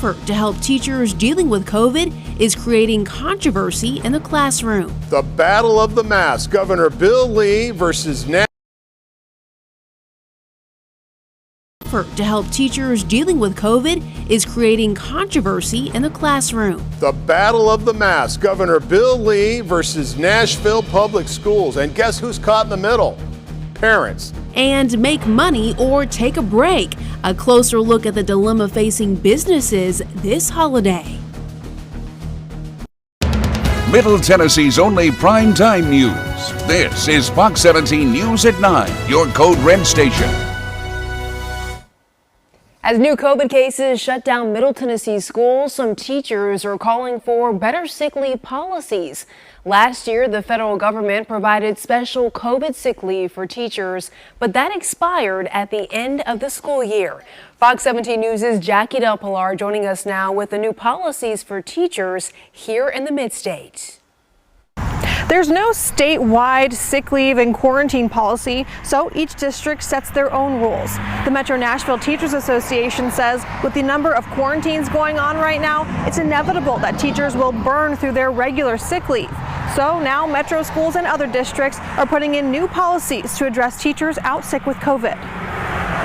To help teachers dealing with COVID is creating controversy in the classroom. The battle of the mask, Governor Bill Lee versus Nashville. To help teachers dealing with COVID is creating controversy in the classroom. The battle of the mask, Governor Bill Lee versus Nashville Public Schools. And guess who's caught in the middle? Parents. And make money or take a break. A closer look at the dilemma facing businesses this holiday. Middle Tennessee's only primetime news. This is Fox 17 News at 9, your Code Red station. As new COVID cases shut down Middle Tennessee schools, some teachers are calling for better sick leave policies. Last year, the federal government provided special COVID sick leave for teachers, but that expired at the end of the school year. Fox 17 News' Jackie Del Pilar joining us now with the new policies for teachers here in the Mid-State. There's no statewide sick leave and quarantine policy, so each district sets their own rules. The Metro Nashville Teachers Association says with the number of quarantines going on right now, it's inevitable that teachers will burn through their regular sick leave. So now Metro schools and other districts are putting in new policies to address teachers out sick with COVID.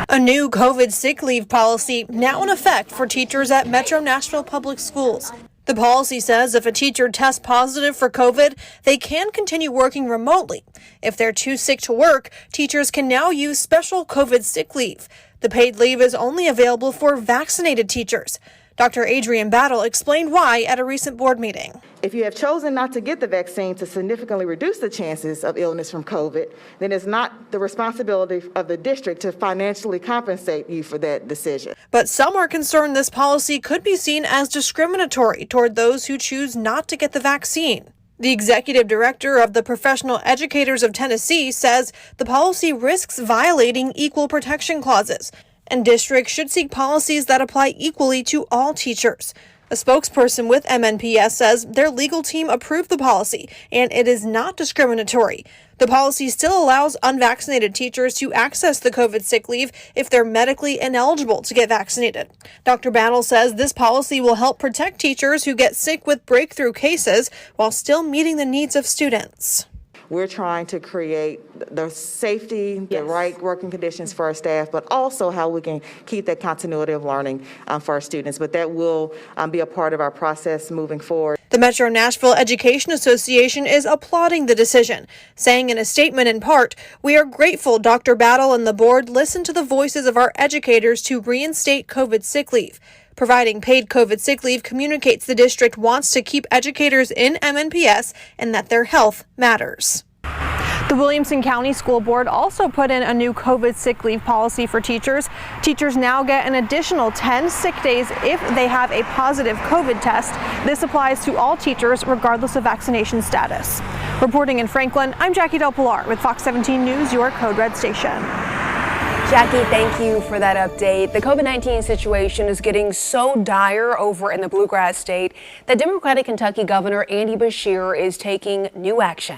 A new COVID sick leave policy now in effect for teachers at Metro Nashville Public Schools. The policy says if a teacher tests positive for COVID, they can continue working remotely. If they're too sick to work, teachers can now use special COVID sick leave. The paid leave is only available for vaccinated teachers. Dr. Adrienne Battle explained why at a recent board meeting. If you have chosen not to get the vaccine to significantly reduce the chances of illness from COVID, then it's not the responsibility of the district to financially compensate you for that decision. But some are concerned this policy could be seen as discriminatory toward those who choose not to get the vaccine. The executive director of the Professional Educators of Tennessee says the policy risks violating equal protection clauses, and districts should seek policies that apply equally to all teachers. A spokesperson with MNPS says their legal team approved the policy and it is not discriminatory. The policy still allows unvaccinated teachers to access the COVID sick leave if they're medically ineligible to get vaccinated. Dr. Battle says this policy will help protect teachers who get sick with breakthrough cases while still meeting the needs of students. We're trying to create the safety, the right working conditions for our staff, but also how we can keep that continuity of learning for our students. But that will be a part of our process moving forward. The Metro Nashville Education Association is applauding the decision, saying in a statement in part, "We are grateful Dr. Battle and the board listened to the voices of our educators to reinstate COVID sick leave. Providing paid COVID sick leave communicates the district wants to keep educators in MNPS and that their health matters." The Williamson County School Board also put in a new COVID sick leave policy for teachers. Teachers now get an additional 10 sick days if they have a positive COVID test. This applies to all teachers regardless of vaccination status. Reporting in Franklin, I'm Jackie Del Pilar with Fox 17 News, your Code Red station. Jackie, thank you for that update. The COVID-19 situation is getting so dire over in the Bluegrass State that Democratic Kentucky Governor Andy Beshear is taking new action.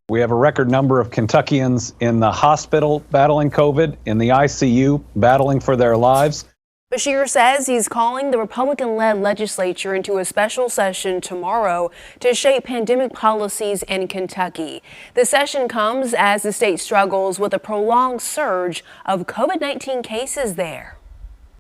We have a record number of Kentuckians in the hospital battling COVID, in the ICU battling for their lives. Beshear says he's calling the Republican-led legislature into a special session tomorrow to shape pandemic policies in Kentucky. The session comes as the state struggles with a prolonged surge of COVID-19 cases there.